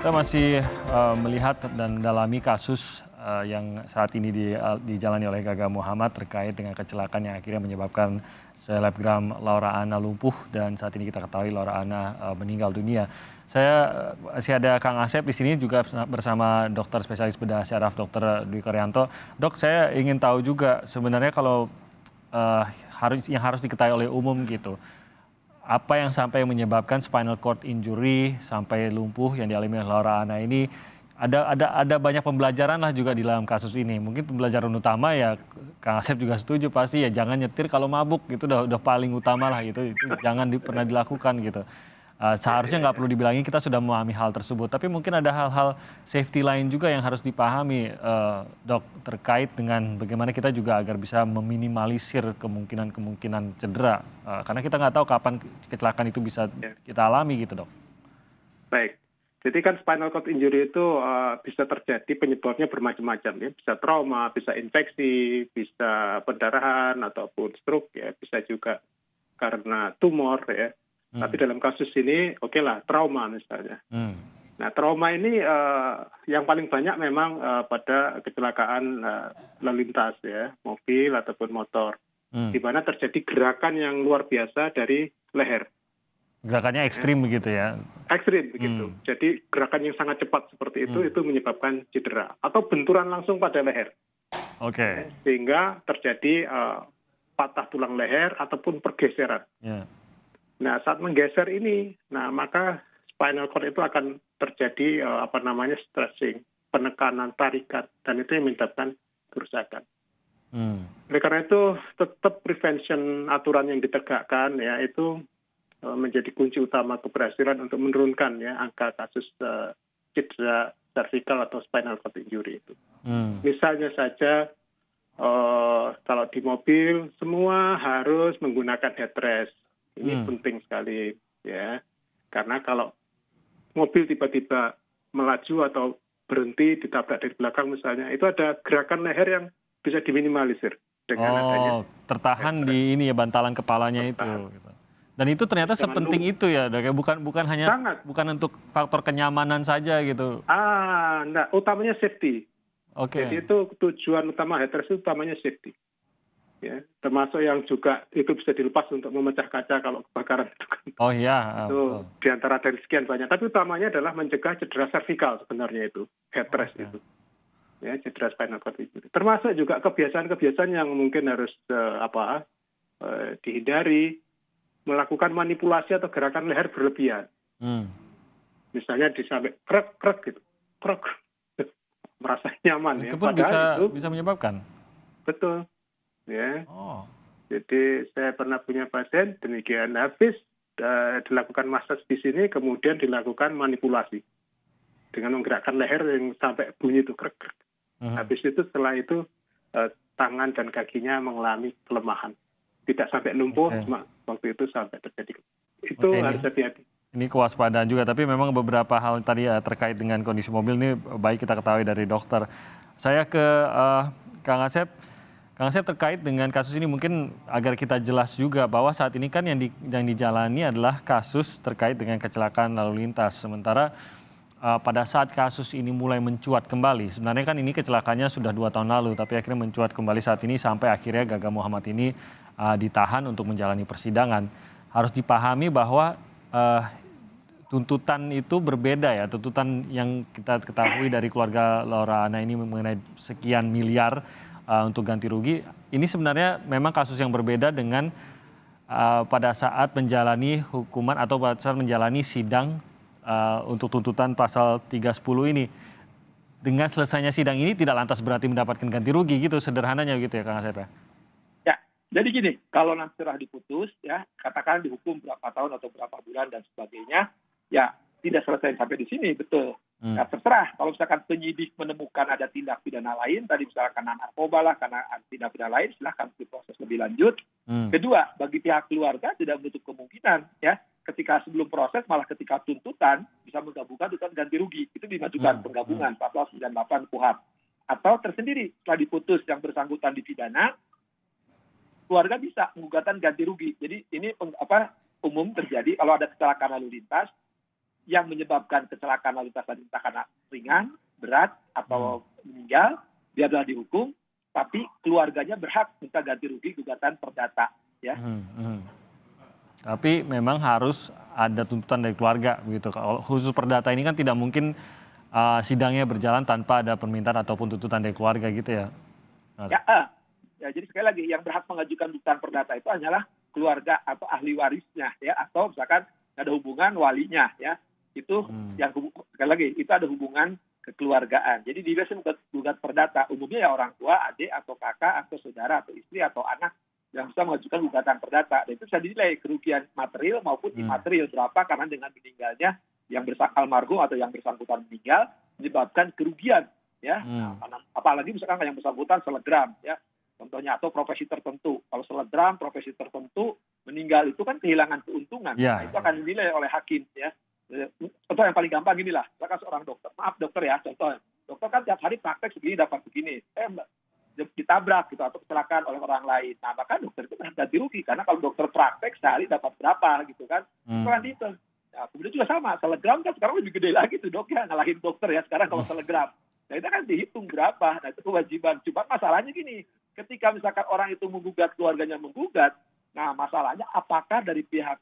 Kita masih melihat dan mendalami kasus yang saat ini dijalani oleh Gaga Muhammad terkait dengan kecelakaan yang akhirnya menyebabkan selebgram Laura Anna lumpuh dan saat ini kita ketahui Laura Anna meninggal dunia. Saya masih ada Kang Asep di sini juga bersama dokter spesialis bedah syaraf Dr. Dwi Karyanto. Dok, saya ingin tahu juga sebenarnya kalau yang harus diketahui oleh umum gitu. Apa yang sampai menyebabkan spinal cord injury sampai lumpuh yang dialami oleh Laura Anna ini ada banyak pembelajaran lah juga di dalam kasus ini. Mungkin pembelajaran utama ya Kang Asep juga setuju pasti ya jangan nyetir kalau mabuk itu udah paling utama lah gitu. Itu jangan pernah dilakukan gitu. Seharusnya nggak perlu dibilangin kita sudah memahami hal tersebut, tapi mungkin ada hal-hal safety lain juga yang harus dipahami, dok, terkait dengan bagaimana kita juga agar bisa meminimalisir kemungkinan cedera, karena kita nggak tahu kapan kecelakaan itu bisa kita alami gitu, dok. Baik, jadi kan spinal cord injury itu bisa terjadi penyebabnya bermacam-macam ya, bisa trauma, bisa infeksi, bisa pendarahan ataupun stroke ya, bisa juga karena tumor ya. Tapi dalam kasus ini, oke lah, trauma misalnya. Nah, trauma ini yang paling banyak memang pada kecelakaan lalu lintas ya, mobil ataupun motor, di mana terjadi gerakan yang luar biasa dari leher. Gerakannya ekstrim begitu ya? Ekstrim begitu. Jadi gerakan yang sangat cepat seperti itu menyebabkan cedera atau benturan langsung pada leher. Oke. Sehingga terjadi patah tulang leher ataupun pergeseran. Nah, saat menggeser ini, maka spinal cord itu akan terjadi stretching, penekanan, tarikan, dan itu yang menyebabkan kerusakan. Oleh karena itu, tetap prevention aturan yang ditegakkan ya itu menjadi kunci utama keberhasilan untuk menurunkan ya angka kasus cedera cervical atau spinal cord injury itu. Misalnya saja kalau di mobil semua harus menggunakan headrest. Ini penting sekali ya, karena kalau mobil tiba-tiba melaju atau berhenti ditabrak dari belakang misalnya, itu ada gerakan leher yang bisa diminimalisir dengan adanya tertahan di ini ya bantalan kepalanya itu. Dan itu ternyata sepenting itu ya, dok. Bukan hanya bukan untuk faktor kenyamanan saja gitu. Enggak, utamanya safety. Oke. Jadi itu tujuan utama headrest itu utamanya safety. Ya, termasuk yang juga itu bisa dilepas untuk memecah kaca kalau kebakaran itu kan. Oh iya. Itu diantara dari sekian banyak. Tapi utamanya adalah mencegah cedera cervical sebenarnya itu, headrest itu. Ya, cedera spinal cord injury. Termasuk juga kebiasaan-kebiasaan yang mungkin harus dihindari, melakukan manipulasi atau gerakan leher berlebihan. Misalnya disampai krek gitu, krek, merasa nyaman itu ya. Pun bisa menyebabkan. Betul. Ya. Jadi saya pernah punya pasien demikian, habis dilakukan massage di sini kemudian dilakukan manipulasi dengan menggerakkan leher yang sampai bunyi itu krek. Habis itu setelah itu tangan dan kakinya mengalami kelemahan, tidak sampai lumpuh, cuma waktu itu sampai terjadi itu harus hati-hati. Ini kewaspadaan juga, tapi memang beberapa hal tadi terkait dengan kondisi mobil ini baik kita ketahui dari dokter. Saya ke Kang Asep. Kang Asep, terkait dengan kasus ini mungkin agar kita jelas juga bahwa saat ini kan yang dijalani adalah kasus terkait dengan kecelakaan lalu lintas. Sementara pada saat kasus ini mulai mencuat kembali, sebenarnya kan ini kecelakaannya sudah 2 tahun lalu, tapi akhirnya mencuat kembali saat ini sampai akhirnya Gaga Muhammad ini ditahan untuk menjalani persidangan. Harus dipahami bahwa tuntutan itu berbeda ya, tuntutan yang kita ketahui dari keluarga Laura Anna ini mengenai sekian miliar untuk ganti rugi. Ini sebenarnya memang kasus yang berbeda dengan pada saat menjalani hukuman atau pada saat menjalani sidang untuk tuntutan pasal 310 ini. Dengan selesainya sidang ini tidak lantas berarti mendapatkan ganti rugi gitu, sederhananya gitu ya Kang Asep. Ya, jadi gini, kalau nanti setelah diputus ya, katakan dihukum berapa tahun atau berapa bulan dan sebagainya, ya tidak selesai sampai di sini, betul. Nah, terserah kalau misalkan penyidik menemukan ada tindak pidana lain, tadi misalkan narkoba lah, karena tindak pidana lain, silahkan diproses lebih lanjut. Kedua, bagi pihak keluarga tidak menutup kemungkinan ya, ketika sebelum proses malah ketika tuntutan bisa menggabungkan tuntutan ganti rugi, itu dimajukan penggabungan pasal 98 KUHP. Atau tersendiri setelah diputus yang bersangkutan dipidana, keluarga bisa menggugatan ganti rugi. Jadi ini umum terjadi kalau ada kecelakaan lalu lintas yang menyebabkan kecelakaan lalu lintas tadi entah karena ringan, berat, atau meninggal, dia adalah dihukum, tapi keluarganya berhak minta ganti rugi gugatan perdata. Ya. Tapi memang harus ada tuntutan dari keluarga begitu. Kalau khusus perdata ini kan tidak mungkin sidangnya berjalan tanpa ada permintaan ataupun tuntutan dari keluarga gitu ya. Ya, jadi sekali lagi yang berhak mengajukan tuntutan perdata itu hanyalah keluarga atau ahli warisnya ya, atau misalkan ada hubungan walinya ya. Itu yang sekali lagi itu ada hubungan kekeluargaan. Jadi di biasanya gugat perdata umumnya ya orang tua, adik atau kakak atau saudara atau istri atau anak yang bisa mengajukan gugatan perdata. Dan itu bisa dinilai kerugian material maupun imaterial berapa karena dengan meninggalnya yang almarhum atau yang bersangkutan meninggal menyebabkan kerugian ya. Apalagi misalkan yang bersangkutan selegram ya. Contohnya atau profesi tertentu. Kalau selegram profesi tertentu meninggal itu kan kehilangan keuntungan. Nah, itu akan dinilai oleh hakim ya. Contoh yang paling gampang inilah, misalkan seorang dokter, maaf dokter ya, contoh, dokter kan tiap hari praktek segini dapat begini, ditabrak gitu atau kecelakaan oleh orang lain, nah maka dokter itu ganti rugi karena kalau dokter praktek sehari dapat berapa gitu kan, itu kan itu. Nah, kemudian juga sama, selegram kan sekarang lebih gede lagi tuh dok ya, ngalahin dokter ya sekarang kalau selegram, nah itu kan dihitung berapa, nah itu kewajiban. Cuma masalahnya gini, ketika misalkan orang itu menggugat, keluarganya menggugat, nah masalahnya apakah dari pihak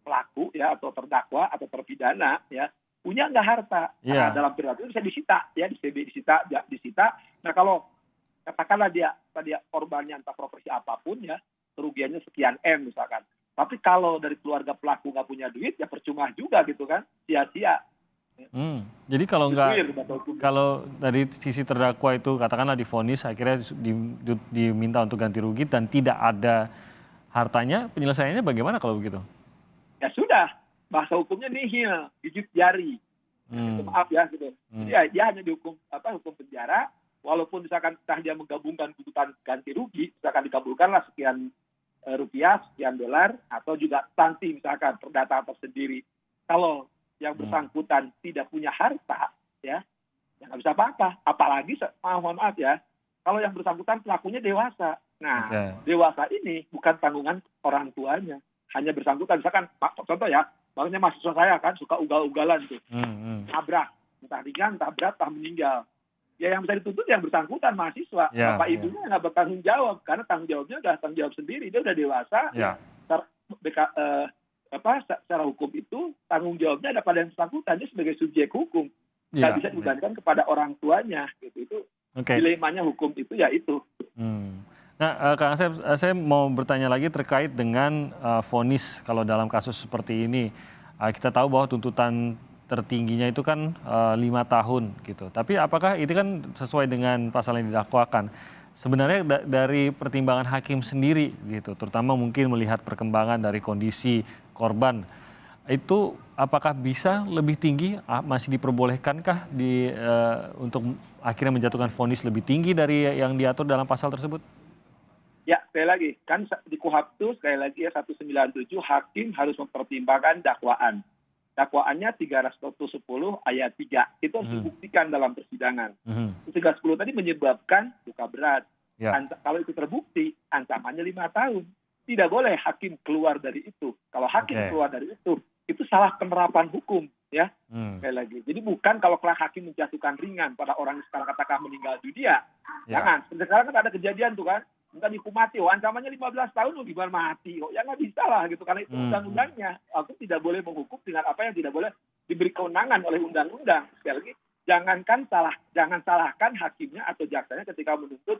pelaku ya atau terdakwa atau terpidana ya punya nggak harta nah, dalam periode itu bisa disita ya disita. Nah kalau katakanlah dia korbannya entah profesi apapun ya kerugiannya sekian M misalkan, tapi kalau dari keluarga pelaku nggak punya duit ya percuma juga gitu kan, sia-sia. Jadi kalau dari sisi terdakwa itu katakanlah divonis akhirnya diminta untuk ganti rugi dan tidak ada hartanya, penyelesaiannya bagaimana kalau begitu? Ya sudah, bahasa hukumnya nihil, gigit jari. Itu maaf ya gitu. Jadi ya, dia hanya dihukum hukum penjara, walaupun misalkan dia menggabungkan tuntutan ganti rugi, misalkan dikabulkanlah sekian rupiah, sekian dolar, atau juga sanksi misalkan perdata tersendiri. Kalau yang bersangkutan tidak punya harta, ya nggak bisa apa-apa. Apalagi maaf ya, kalau yang bersangkutan pelakunya dewasa. Nah, dewasa ini bukan tanggungan orang tuanya. Hanya bersangkutan, misalkan contoh ya, makanya mahasiswa saya kan suka ugal-ugalan tuh, tabrak, entah ringan, entah berat, entah meninggal. Ya yang bisa dituntut yang bersangkutan mahasiswa, bapak ibunya nggak bertanggung jawab karena tanggung jawabnya udah tanggung jawab sendiri, dia udah dewasa. Secara hukum itu tanggung jawabnya ada pada yang bersangkutan, dia sebagai subjek hukum, nggak bisa dibebankan kepada orang tuanya. Gitu itu dilemanya hukum itu ya itu. Nah, Kang Asep, saya mau bertanya lagi terkait dengan vonis kalau dalam kasus seperti ini. Kita tahu bahwa tuntutan tertingginya itu kan 5 tahun gitu. Tapi apakah itu kan sesuai dengan pasal yang didakwakan? Sebenarnya dari pertimbangan hakim sendiri gitu, terutama mungkin melihat perkembangan dari kondisi korban, itu apakah bisa lebih tinggi, masih diperbolehkankah untuk akhirnya menjatuhkan vonis lebih tinggi dari yang diatur dalam pasal tersebut? Ya, sekali lagi, kan di KUHP itu sekali lagi ya 197 hakim harus mempertimbangkan dakwaan. Dakwaannya 310 ayat 3, itu harus dibuktikan dalam persidangan. 310 tadi menyebabkan luka berat. Kalau itu terbukti, ancamannya 5 tahun. Tidak boleh hakim keluar dari itu. Kalau hakim keluar dari itu salah penerapan hukum. Ya, sekali lagi. Jadi bukan kalau hakim menjatuhkan ringan pada orang yang sekarang katakan meninggal dunia. Jangan. Sekarang kan ada kejadian tuh kan. Minta dihukum mati, ancamannya 15 tahun mau gimana mati, ya nggak bisa lah gitu, karena itu undang-undangnya. Aku tidak boleh menghukum dengan apa yang tidak boleh diberi kewenangan oleh undang-undang. Sekali lagi, jangan salahkan hakimnya atau jaksanya ketika menuntut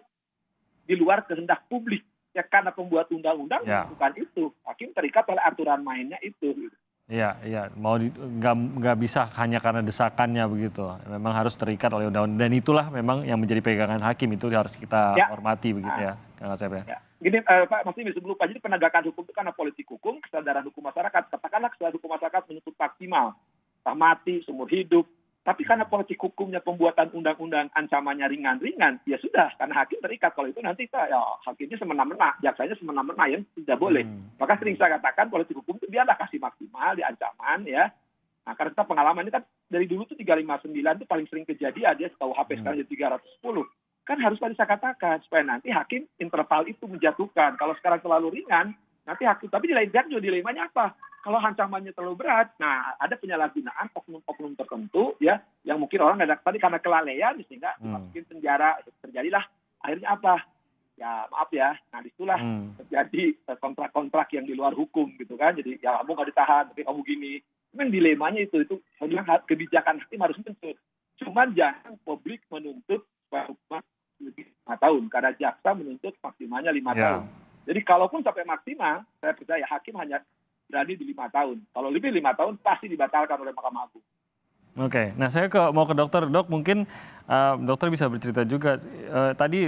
di luar kehendak publik. Ya karena pembuat undang-undang bukan itu, hakim terikat oleh aturan mainnya itu. Gitu. Iya, nggak bisa hanya karena desakannya begitu. Memang harus terikat oleh undang-undang dan itulah memang yang menjadi pegangan hakim, itu harus kita hormati begitu ya, Kang Asep ya. Gini Pak, masih sebelum lupa, jadi penegakan hukum itu karena politik hukum, kesadaran hukum masyarakat, katakanlah kesadaran hukum masyarakat menuntut maksimal, entah mati, seumur hidup. Tapi karena politik hukumnya pembuatan undang-undang ancamannya ringan-ringan, ya sudah, karena hakim terikat. Kalau itu nanti hakimnya semena-mena, jaksanya semena-mena, yang tidak boleh. Maka sering saya katakan politik hukum itu biarlah kasih maksimal di ancaman ya. Nah, karena kita pengalaman ini kan dari dulu tuh 359 itu paling sering kejadian, dia setahu HP sekarang jadi 310. Kan harus tadi saya katakan, supaya nanti hakim interval itu menjatuhkan. Kalau sekarang terlalu ringan, nanti hakim, tapi di lain pihak juga dilemanya apa? kalau ancamannya terlalu berat, nah ada penyalahgunaan oknum-oknum tertentu ya, yang mungkin orang tadi karena kelalaian sehingga dimasukin penjara, terjadilah akhirnya apa? Ya maaf ya, nah disitulah terjadi kontrak-kontrak yang di luar hukum gitu kan, jadi ya kamu nggak ditahan, tapi kamu gini. Memang dilemanya itu saya bilang kebijakan hakim harus menuntut. Cuman jangan publik menuntut hukuman lebih 5 tahun, karena jaksa menuntut maksimalnya 5 tahun. Jadi kalaupun sampai maksimal, saya percaya hakim hanya berani di 5 tahun. Kalau lebih 5 tahun pasti dibatalkan oleh Mahkamah Agung. Oke, nah saya mau ke dokter. Dok, mungkin dokter bisa bercerita juga. Tadi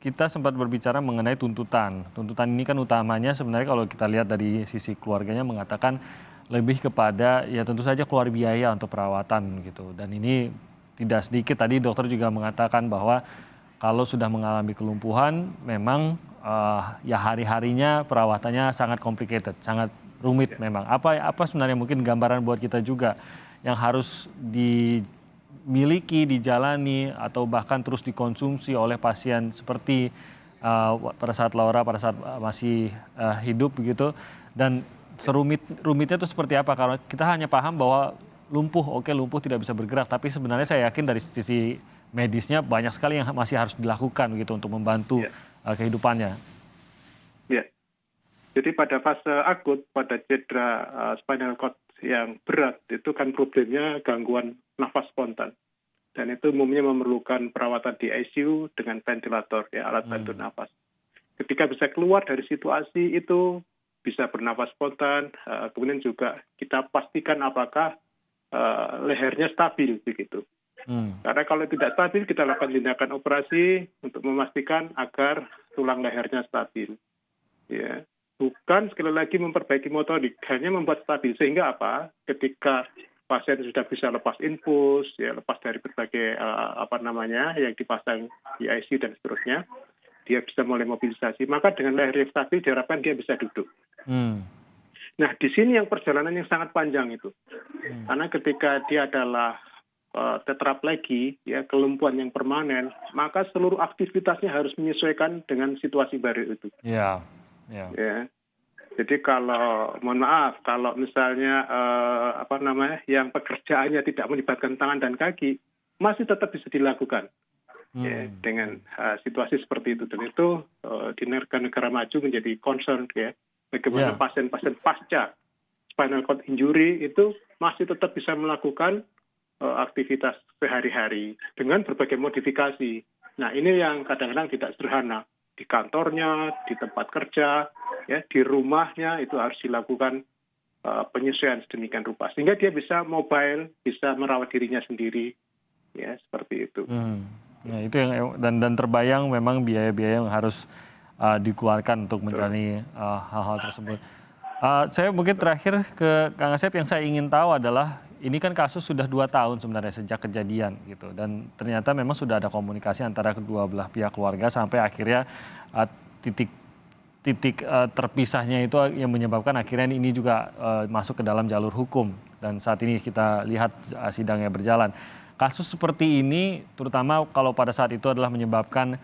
kita sempat berbicara mengenai tuntutan. Tuntutan ini kan utamanya sebenarnya kalau kita lihat dari sisi keluarganya mengatakan lebih kepada ya tentu saja keluar biaya untuk perawatan gitu. Dan ini tidak sedikit, tadi dokter juga mengatakan bahwa kalau sudah mengalami kelumpuhan memang ya hari-harinya perawatannya sangat complicated, sangat rumit memang. Apa sebenarnya mungkin gambaran buat kita juga yang harus dimiliki, dijalani atau bahkan terus dikonsumsi oleh pasien seperti pada saat Laura pada saat masih hidup begitu, dan rumitnya itu seperti apa? Karena kita hanya paham bahwa lumpuh tidak bisa bergerak, tapi sebenarnya saya yakin dari sisi medisnya banyak sekali yang masih harus dilakukan gitu untuk membantu kehidupannya. Ya. Jadi pada fase akut, pada cedera spinal cord yang berat, itu kan problemnya gangguan nafas spontan. Dan itu umumnya memerlukan perawatan di ICU dengan ventilator, ya, alat bantu nafas. Ketika bisa keluar dari situasi itu, bisa bernafas spontan, kemudian juga kita pastikan apakah lehernya stabil, begitu. Karena kalau tidak stabil, kita lakukan tindakan operasi untuk memastikan agar tulang lehernya stabil. Ya. Bukan sekali lagi memperbaiki motorik, hanya membuat stabil. Sehingga apa? Ketika pasien sudah bisa lepas infus, ya, lepas dari berbagai yang dipasang di ICU dan seterusnya, dia bisa mulai mobilisasi. Maka dengan leher yang stabil diharapkan dia bisa duduk. Nah, di sini yang perjalanan yang sangat panjang itu. Karena ketika dia adalah tetraplegi, ya, kelumpuhan yang permanen, maka seluruh aktivitasnya harus menyesuaikan dengan situasi baru itu. Ya. Jadi kalau mohon maaf, kalau misalnya yang pekerjaannya tidak melibatkan tangan dan kaki, masih tetap bisa dilakukan. Ya, dengan situasi seperti itu, dan itu di negara maju menjadi concern, ya, bagaimana pasien-pasien pasca spinal cord injury itu masih tetap bisa melakukan aktivitas sehari-hari dengan berbagai modifikasi. Nah, ini yang kadang-kadang tidak sederhana. Di kantornya, di tempat kerja, ya, di rumahnya itu harus dilakukan penyesuaian sedemikian rupa sehingga dia bisa mobile, bisa merawat dirinya sendiri, ya, seperti itu. Nah, itu yang dan terbayang memang biaya-biaya yang harus dikeluarkan untuk menjalani hal-hal tersebut. Saya mungkin terakhir ke Kang Asep, yang saya ingin tahu adalah ini kan kasus sudah 2 tahun sebenarnya sejak kejadian gitu, dan ternyata memang sudah ada komunikasi antara kedua belah pihak keluarga sampai akhirnya titik terpisahnya itu yang menyebabkan akhirnya ini juga masuk ke dalam jalur hukum, dan saat ini kita lihat sidangnya berjalan. Kasus seperti ini terutama kalau pada saat itu adalah menyebabkan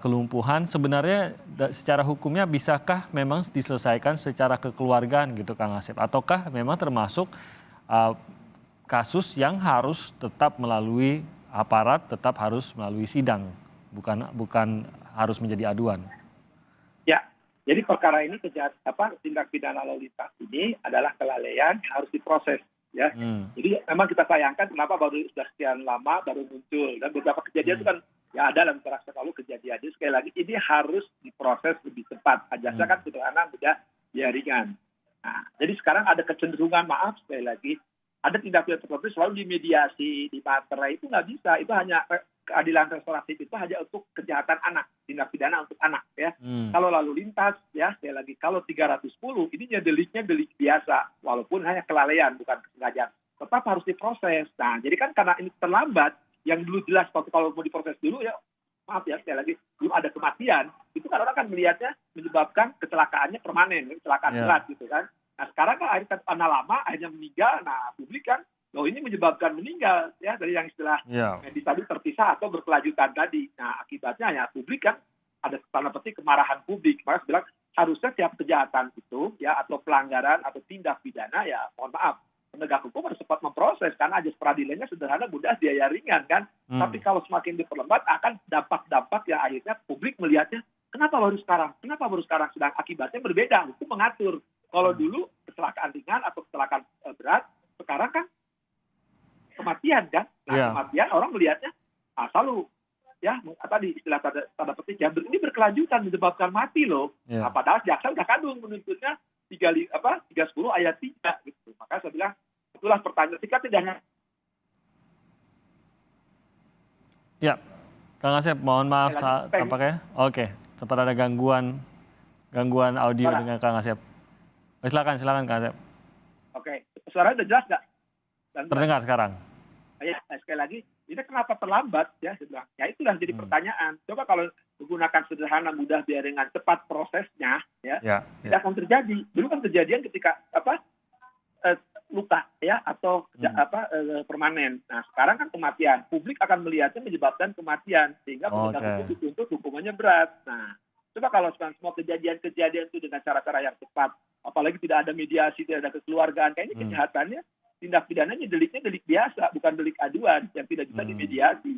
kelumpuhan, sebenarnya secara hukumnya bisakah memang diselesaikan secara kekeluargaan gitu Kang Asep, ataukah memang termasuk kasus yang harus tetap melalui aparat, tetap harus melalui sidang, bukan harus menjadi aduan? Ya, jadi perkara ini tindak pidana lalu lintas ini adalah kelalaian yang harus diproses, ya. Jadi memang kita sayangkan kenapa sudah sekian lama baru muncul, dan beberapa kejadian itu kan ya ada dalam masyarakat lalu kejadian. Jadi sekali lagi ini harus diproses lebih cepat. Ajasnya kan sederhana, mudah, ya ringan. Nah, jadi sekarang ada kecenderungan, maaf sekali lagi, ada tindak pidana tertentu selalu dimediasi, di materai, itu nggak bisa. Itu hanya keadilan restoratif, itu hanya untuk kejahatan anak, tindak pidana untuk anak, ya. Kalau lalu lintas, ya sekali lagi, kalau 310 ini deliknya delik biasa, walaupun hanya kelalaian, bukan kesengajaan, tetap harus diproses. Nah, jadi kan karena ini terlambat, yang dulu jelas kalau mau diproses dulu, ya maaf ya sekali lagi, belum ada kematian, itu kan orang kan melihatnya menyebabkan kecelakaannya permanen, kecelakaan berat gitu kan. Nah sekarang kan akhirnya karena lama akhirnya meninggal, nah publik kan, loh ini menyebabkan meninggal, ya, dari yang istilah medis tadi terpisah atau berkelanjutan tadi. Nah akibatnya ya publik kan ada tanda petik kemarahan publik. Maka saya bilang harusnya tiap kejahatan itu ya atau pelanggaran atau tindak pidana ya mohon maaf penegak hukum harus cepat memproses karena ajas peradilannya sederhana, mudah, biaya ringan kan. Tapi kalau semakin diperlambat akan dampak-dampak yang akhirnya publik melihatnya kenapa baru sekarang? Kenapa baru sekarang? Sedang akibatnya berbeda. Hukum mengatur. Kalau dulu kecelakaan ringan atau kecelakaan berat, sekarang kan kematian kan. Nah, kematian orang melihatnya selalu ya tadi istilah tanda petik ya ini berkelanjutan menyebabkan mati loh. Nah, padahal jaksa udah kadung menuntutnya 310 ayat 3 gitu. Maka saya bilang itulah pertanyaan jika tidak. Ya, Kang Asep, mohon maaf tampaknya. Oke, sempat ada gangguan audio dengan Kang Asep. Silakan Kang Asep. Oke, suaranya udah jelas nggak? Terdengar sekarang. Ya, sekali lagi, ini kenapa terlambat ya? Saya bilang, ya itulah jadi pertanyaan. Coba kalau menggunakan sederhana, mudah, biar ringan, cepat prosesnya, tidak akan terjadi. Dulu kan kejadian ketika luka ya atau permanen. Nah sekarang kan kematian. Publik akan melihatnya menyebabkan kematian sehingga penegak hukum dituntut hukumannya berat. Nah coba kalau semua kejadian-kejadian itu dengan cara-cara yang cepat, apalagi tidak ada mediasi, tidak ada kekeluargaan, kayaknya kejahatannya tindak pidananya deliknya delik biasa, bukan delik aduan yang tidak bisa dimediasi.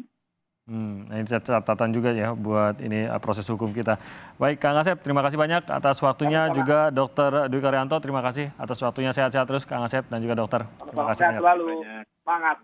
Nah ini catatan juga ya buat ini proses hukum kita. Baik Kang Asep, terima kasih banyak atas waktunya. Juga Dr. Dwi Karyanto, terima kasih atas waktunya. Sehat-sehat terus Kang Asep dan juga dokter. Terima kasih banyak. Selalu semangat.